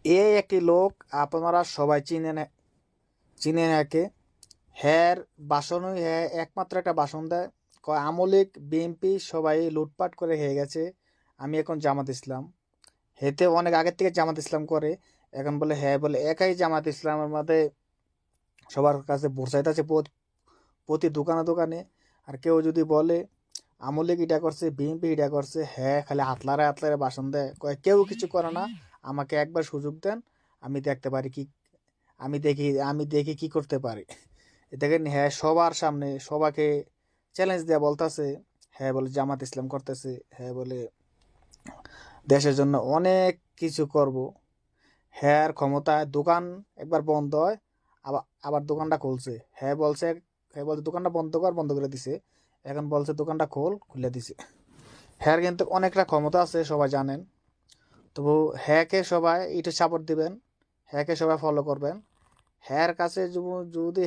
এই একটি লোক, আপনারা সবাই চিনেন একে। হ্যার বাসনই হ্যাঁ একমাত্র একটা বাসন দেয়, কয় আমলিক বিএনপি সবাই লুটপাট করে হয়ে গেছে, আমি এখন জামাত ইসলাম। হেতে অনেক আগের থেকে জামাত ইসলাম করে, এখন বলে হ্যাঁ বলে একাই জামাত ইসলামের মধ্যে সবার কাছে ভোট চাইতেছে প্রতি দোকানে দোকানে। আর কেউ যদি বলে আমলিক এটা করছে বিএনপি এটা করছে, হ্যাঁ খালি আতলারে আতলারে ভাষণ দেয়, কয় কেউ কিছু করে না, আমাকে একবার সুযোগ দেন, আমি দেখতে পারি কি, আমি দেখি কি করতে পারি। দেখেন হ্যাঁ সবার সামনে সবাকে চ্যালেঞ্জ দেয়া বলতাছে, হ্যাঁ বলে জামাত ইসলাম করতেছে, হ্যাঁ বলে দেশের জন্য অনেক কিছু করব। হ্যাঁ ক্ষমতায় দোকান একবার বন্ধ হয়, আবার আবার দোকানটা খুলছে। হ্যাঁ বলছে দোকানটা বন্ধ কর, বন্ধ করে দিছে। এখন বলছে দোকানটা খোল, খুলে দিছে। হ্যাঁ কিন্তু অনেকটা ক্ষমতা আছে সবাই জানেন। তবু হ্যাঁকে সবাই একটু সাপোর্ট দিবেন, হ্যাঁকে সবাই ফলো করবেন। হ্যার কাছে যদি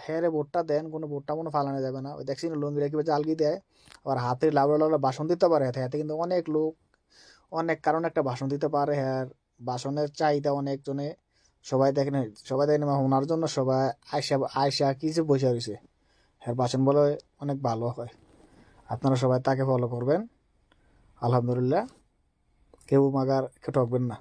হ্যারে ভোটটা দেন, কোনো ভোটটা কোনো ফালানো যাবে না। ওই দেখছি না লঙ্গিরা কিভাবে জালগি দেয়, আবার হাতে লাউড়া লাউড়া ভাষণ দিতে পারে। হাতে কিন্তু অনেক লোক অনেক কারণে একটা ভাষণ দিতে পারে। হ্যাঁ ভাষণের চাহিদা অনেকজনে, সবাই দেখেন ওনার জন্য সবাই আয়সা আয়সা কিছু বসে রয়েছে। হ্যাঁ ভাষণ বলে অনেক ভালো হয়। আপনারা সবাই তাকে ফলো করবেন। আলহামদুলিল্লাহ, কেউ মাগার কেউ ঠকবেন না।